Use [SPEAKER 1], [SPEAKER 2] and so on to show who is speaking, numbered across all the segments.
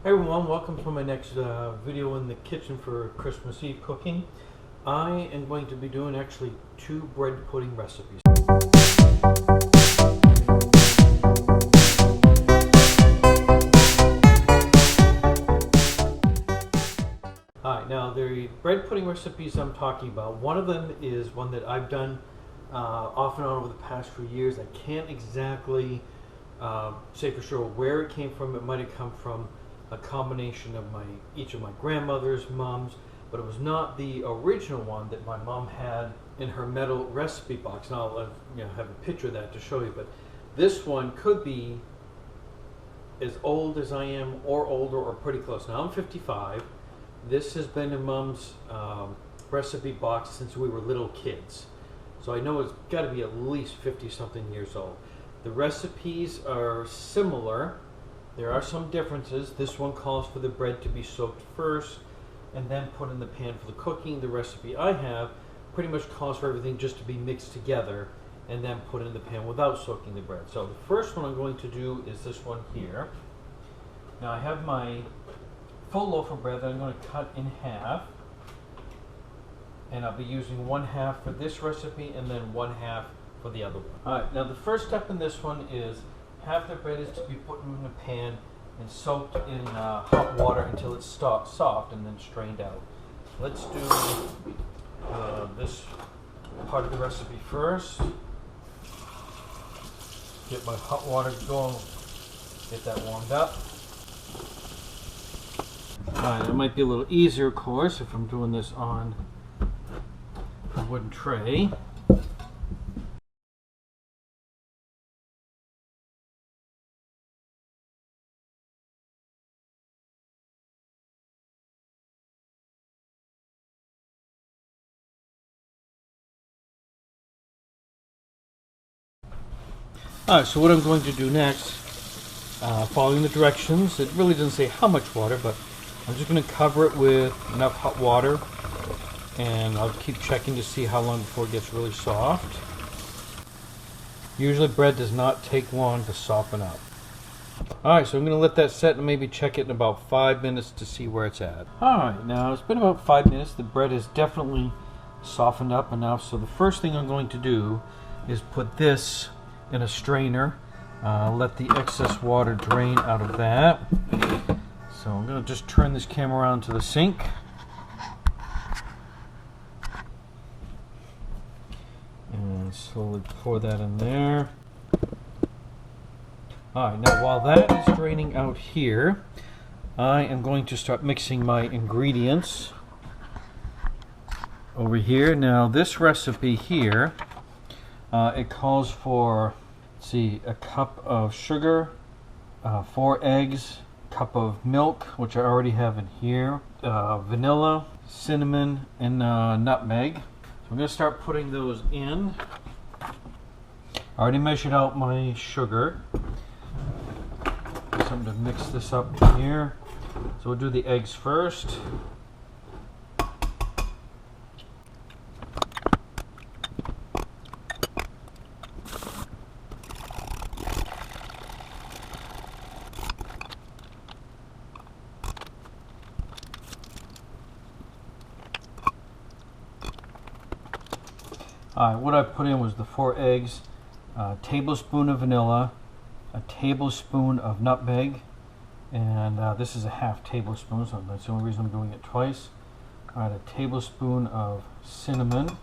[SPEAKER 1] Hey everyone, welcome to my next video in the kitchen for Christmas Eve cooking. I am going to be doing actually two bread pudding recipes. Alright, now the bread pudding recipes I'm talking about, one of them is one that I've done off and on over the past few years. I can't exactly say for sure where it came from. It might have come from a combination of each of my grandmother's moms, but it was not the original one that my mom had in her metal recipe box. And I'll have a picture of that to show you, but this one could be as old as I am or older or pretty close. Now I'm 55. This has been in Mom's recipe box since we were little kids, so I know it's got to be at least 50 something years old. The recipes are similar. There are some differences. This one calls for the bread to be soaked first and then put in the pan for the cooking. The recipe I have pretty much calls for everything just to be mixed together and then put in the pan without soaking the bread. So the first one I'm going to do is this one here. Now I have my full loaf of bread that I'm going to cut in half, and I'll be using one half for this recipe and then one half for the other one. Alright, now the first step in this one is half the bread is to be put in a pan and soaked in hot water until it's soft and then strained out. Let's do this part of the recipe first. Get my hot water going, get that warmed up. Alright, it might be a little easier, of course, if I'm doing this on a wooden tray. Alright, so what I'm going to do next, following the directions, it really doesn't say how much water, but I'm just going to cover it with enough hot water, and I'll keep checking to see how long before it gets really soft. Usually bread does not take long to soften up. Alright, so I'm going to let that set and maybe check it in about 5 minutes to see where it's at. Alright, now it's been about 5 minutes. The bread is definitely softened up enough, so the first thing I'm going to do is put this in a strainer, let the excess water drain out of that. So I'm going to just turn this camera around to the sink. And slowly pour that in there. Alright, now while that is draining out here, I am going to start mixing my ingredients over here. Now this recipe here, it calls for, let's see, a cup of sugar, 4 eggs, cup of milk, which I already have in here, vanilla, cinnamon, and nutmeg. So I'm going to start putting those in. I already measured out my sugar. So I'm going to mix this up here. So we'll do the eggs first. What I put in was the 4 eggs, a tablespoon of vanilla, a tablespoon of nutmeg, and this is a half tablespoon, so that's the only reason I'm doing it twice. Alright, a tablespoon of cinnamon,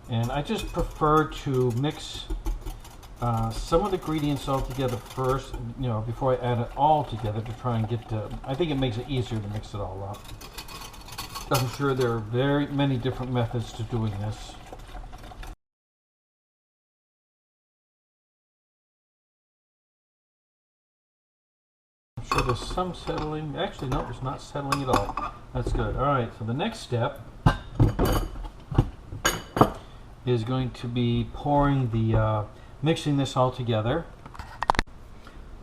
[SPEAKER 1] and I just prefer to mix some of the ingredients all together first, before I add it all together to try and get to, I think it makes it easier to mix it all up. I'm sure there are very many different methods to doing this. I'm sure there's some settling. Actually, no, it's not settling at all. That's good. Alright, so the next step is going to be pouring the mixing this all together.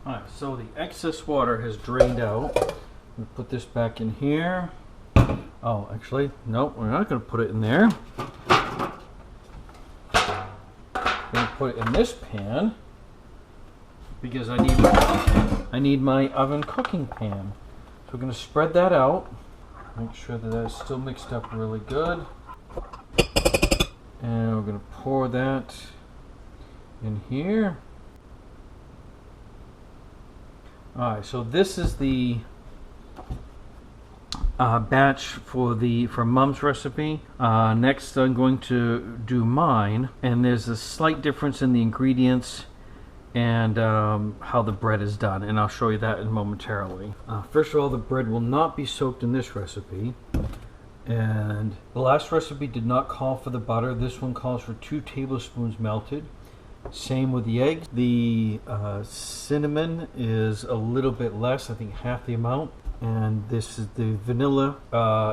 [SPEAKER 1] Alright, so the excess water has drained out. I'm going to put this back in here. Oh, actually, nope, we're not going to put it in there. We're going to put it in this pan because I need my oven cooking pan. So we're going to spread that out. Make sure that that's still mixed up really good. And we're going to pour that in here. Alright, so this is the batch for Mom's recipe. Next I'm going to do mine, and there's a slight difference in the ingredients and how the bread is done, and I'll show you that momentarily. First of all, the bread will not be soaked in this recipe, and the last recipe did not call for the butter. This one calls for 2 tablespoons melted. Same with the eggs. The cinnamon is a little bit less, I think half the amount. And this is the vanilla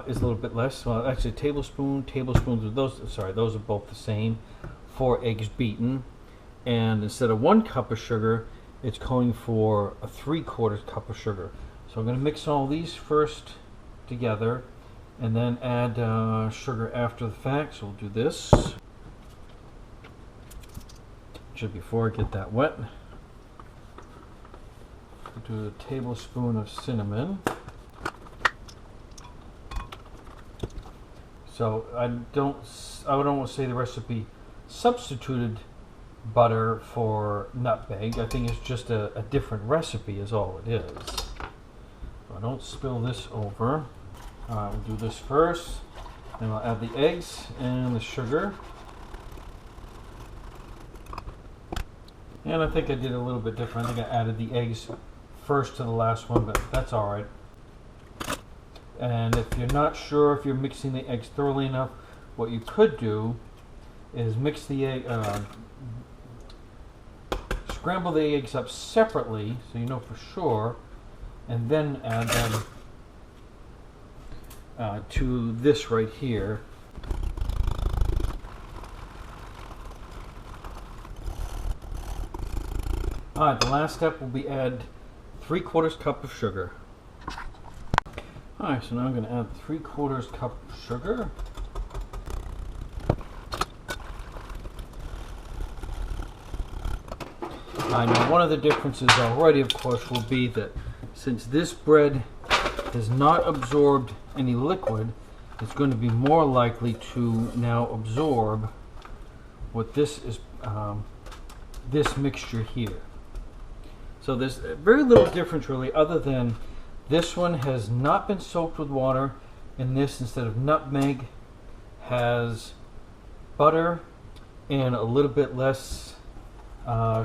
[SPEAKER 1] is a little bit less. Well, actually, tablespoons of those. Sorry, those are both the same. 4 eggs beaten, and instead of 1 cup of sugar, it's calling for a 3/4 cup of sugar. So I'm going to mix all these first together, and then add sugar after the fact. So we'll do this. Just before I get that wet, we'll do a tablespoon of cinnamon. So I don't want to say the recipe substituted butter for nutmeg. I think it's just a different recipe is all it is. So I don't spill this over. We'll do this first, then I'll add the eggs and the sugar. And I think I did a little bit different. I think I added the eggs first to the last one, but that's alright. And if you're not sure if you're mixing the eggs thoroughly enough, what you could do is mix the egg, scramble the eggs up separately so you know for sure, and then add them to this right here. Alright, the last step will be add 3/4 cup of sugar. Alright, so now I'm going to add 3/4 cup of sugar. Now one of the differences already, of course, will be that since this bread has not absorbed any liquid, it's going to be more likely to now absorb what this is, this mixture here. So there's very little difference really, other than this one has not been soaked with water, and this, instead of nutmeg, has butter and a little bit less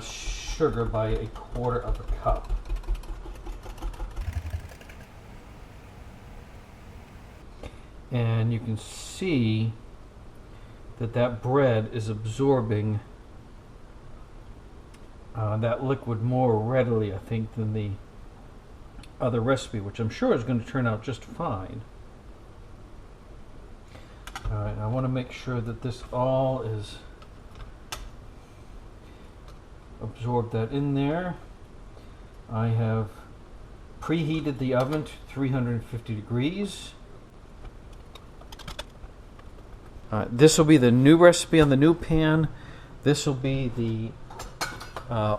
[SPEAKER 1] sugar by 1/4 cup. And you can see that that bread is absorbing that liquid more readily, I think, than the other recipe, which I'm sure is going to turn out just fine. Alright, I want to make sure that this all is absorbed that in there. I have preheated the oven to 350 degrees. This will be the new recipe on the new pan. This will be the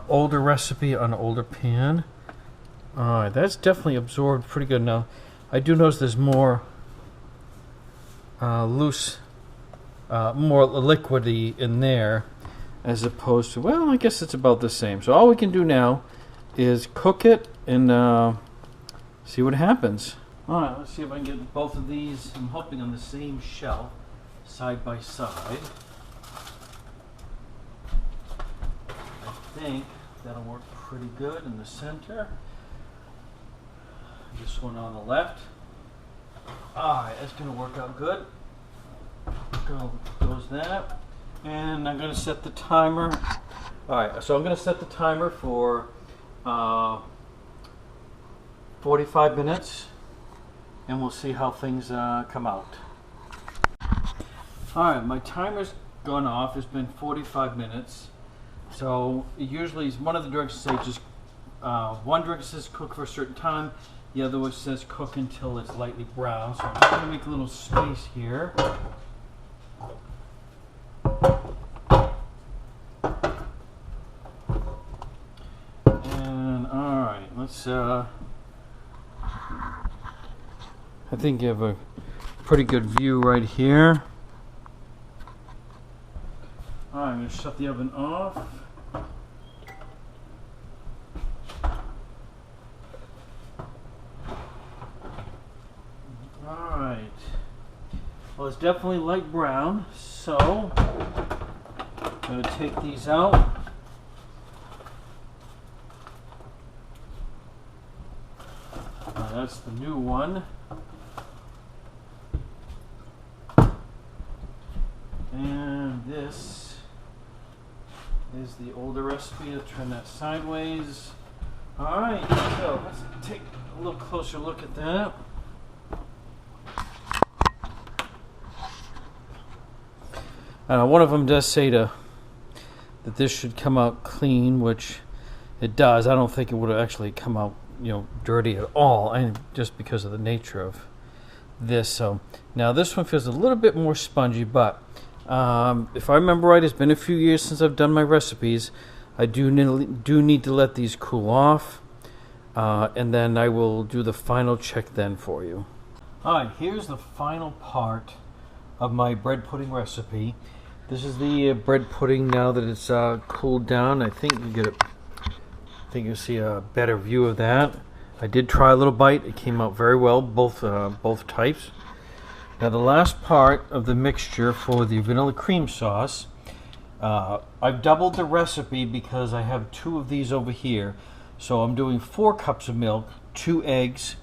[SPEAKER 1] older recipe on an older pan. Alright, that's definitely absorbed pretty good. Now, I do notice there's more loose, more liquidy in there, as opposed to, well, I guess it's about the same. So all we can do now is cook it and see what happens. Alright, let's see if I can get both of these, I'm hoping, on the same shelf, side by side. I think that'll work pretty good in the center. This one on the left. Alright, that's going to work out good. Goes that. And I'm going to set the timer. Alright, so I'm going to set the timer for 45 minutes. And we'll see how things come out. Alright, my timer's gone off. It's been 45 minutes. So usually one of the directions say just one direction says cook for a certain time, the other one says cook until it's lightly brown. So I'm just going to make a little space here. let's I think you have a pretty good view right here. Alright, I'm going to shut the oven off. Alright. Well, it's definitely light brown, so I'm going to take these out. That's the new one. And this is the older recipe. I'll turn that sideways. Alright, so let's take a little closer look at that. One of them does say that this should come out clean, which it does. I don't think it would have actually come out, dirty at all, and just because of the nature of this. So now this one feels a little bit more spongy, but if I remember right, it's been a few years since I've done my recipes. I do need to let these cool off, and then I will do the final check then for you. Alright, here's the final part of my bread pudding recipe. This is the bread pudding now that it's cooled down. I think you'll see a better view of that. I did try a little bite. It came out very well, both types. Now the last part of the mixture for the vanilla cream sauce, I've doubled the recipe because I have 2 of these over here. So I'm doing 4 cups of milk, 2 eggs,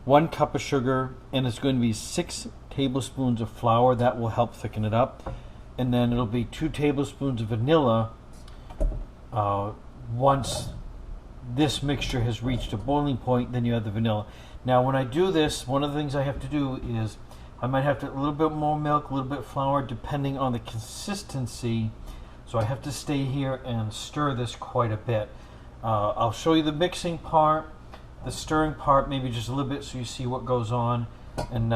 [SPEAKER 1] 1 cup of sugar, and it's going to be 6 tablespoons of flour. That will help thicken it up. And then it'll be 2 tablespoons of vanilla once this mixture has reached a boiling point. Then you add the vanilla. Now when I do this, one of the things I have to do is I might have to a little bit more milk, a little bit flour, depending on the consistency. So I have to stay here and stir this quite a bit. I'll show you the mixing part, the stirring part, maybe just a little bit so you see what goes on, and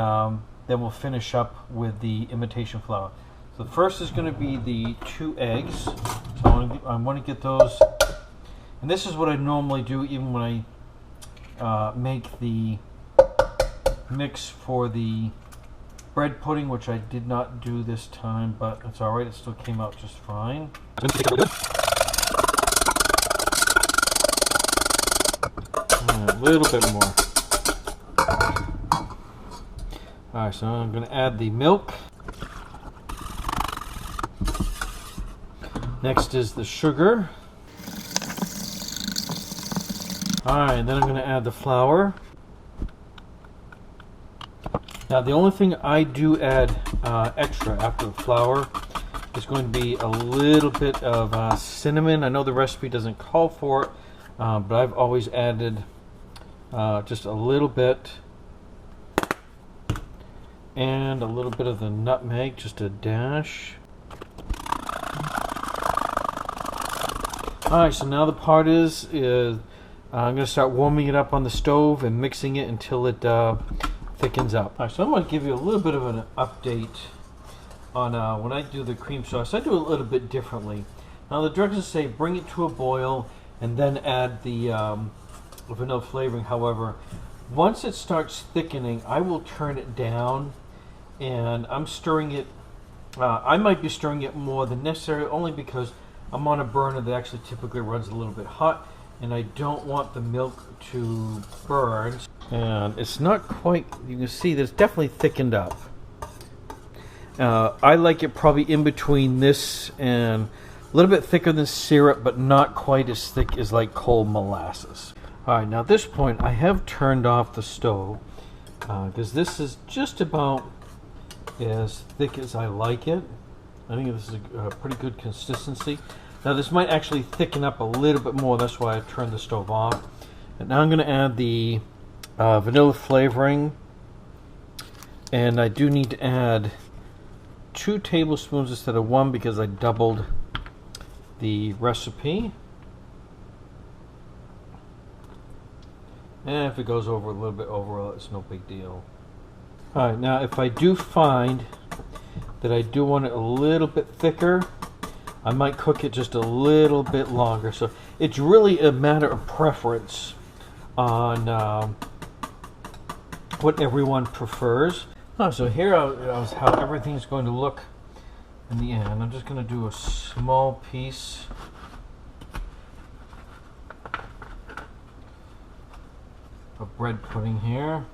[SPEAKER 1] then we'll finish up with the imitation flour. So the first is going to be the 2 eggs. So I want to get those. And this is what I normally do even when I make the mix for the bread pudding, which I did not do this time, but it's alright, it still came out just fine. A little bit more. Alright, so I'm going to add the milk. Next is the sugar. Alright, then I'm going to add the flour. Now the only thing I do add extra after the flour is going to be a little bit of cinnamon. I know the recipe doesn't call for it, but I've always added just a little bit. And a little bit of the nutmeg, just a dash. Alright, so now the part is I'm going to start warming it up on the stove and mixing it until it thickens up. Alright, so I'm going to give you a little bit of an update on when I do the cream sauce. I do it a little bit differently. Now the directions say bring it to a boil and then add the vanilla flavoring. However, once it starts thickening, I will turn it down, and I'm stirring it. I might be stirring it more than necessary, only because I'm on a burner that actually typically runs a little bit hot, and I don't want the milk to burn. And it's not quite, you can see that it's definitely thickened up. I like it probably in between this and a little bit thicker than syrup, but not quite as thick as like cold molasses. Alright, now at this point I have turned off the stove because this is just about as thick as I like it. I think this is a pretty good consistency. Now this might actually thicken up a little bit more, that's why I turned the stove off. And now I'm going to add the vanilla flavoring, and I do need to add 2 tablespoons instead of 1 because I doubled the recipe. And if it goes over a little bit over, it's no big deal. Alright, now if I do find that I do want it a little bit thicker, I might cook it just a little bit longer. So it's really a matter of preference on what everyone prefers. So here is how everything's going to look in the end. I'm just going to do a small piece of bread pudding here.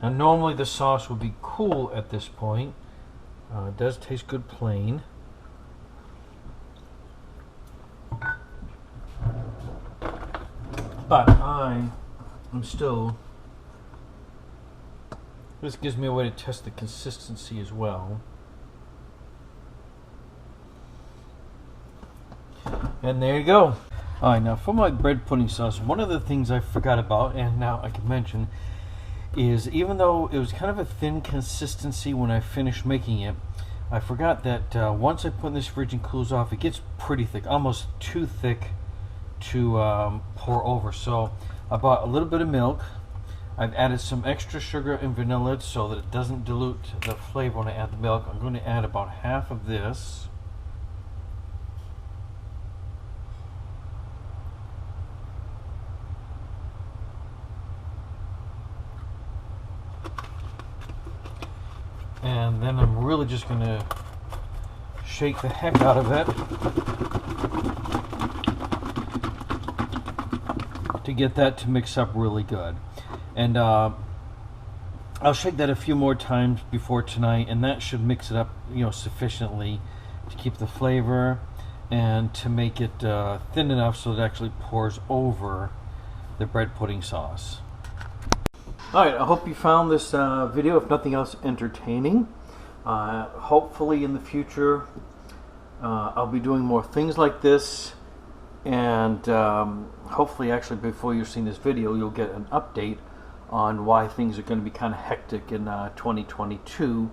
[SPEAKER 1] Now normally the sauce would be cool at this point. It does taste good plain. But this gives me a way to test the consistency as well. And there you go. Alright, now for my bread pudding sauce, one of the things I forgot about, and now I can mention, is even though it was kind of a thin consistency when I finished making it, I forgot that once I put in this fridge and cools off, it gets pretty thick, almost too thick to pour over. So I bought a little bit of milk. I've added some extra sugar and vanilla so that it doesn't dilute the flavor when I add the milk. I'm going to add about half of this. And then I'm really just going to shake the heck out of it to get that to mix up really good. And I'll shake that a few more times before tonight, and that should mix it up, sufficiently to keep the flavor and to make it thin enough so it actually pours over the bread pudding sauce. Alright, I hope you found this video, if nothing else, entertaining. Hopefully in the future I'll be doing more things like this, and hopefully actually before you've seen this video you'll get an update on why things are going to be kind of hectic in 2022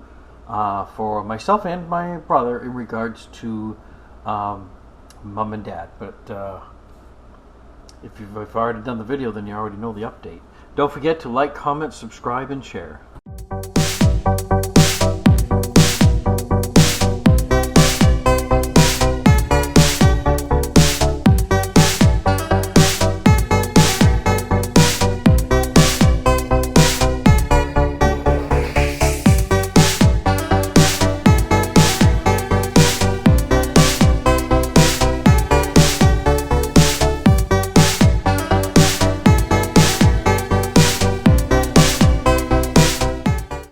[SPEAKER 1] for myself and my brother in regards to mom and dad. But if you've already done the video, then you already know the update. Don't forget to like, comment, subscribe, and share.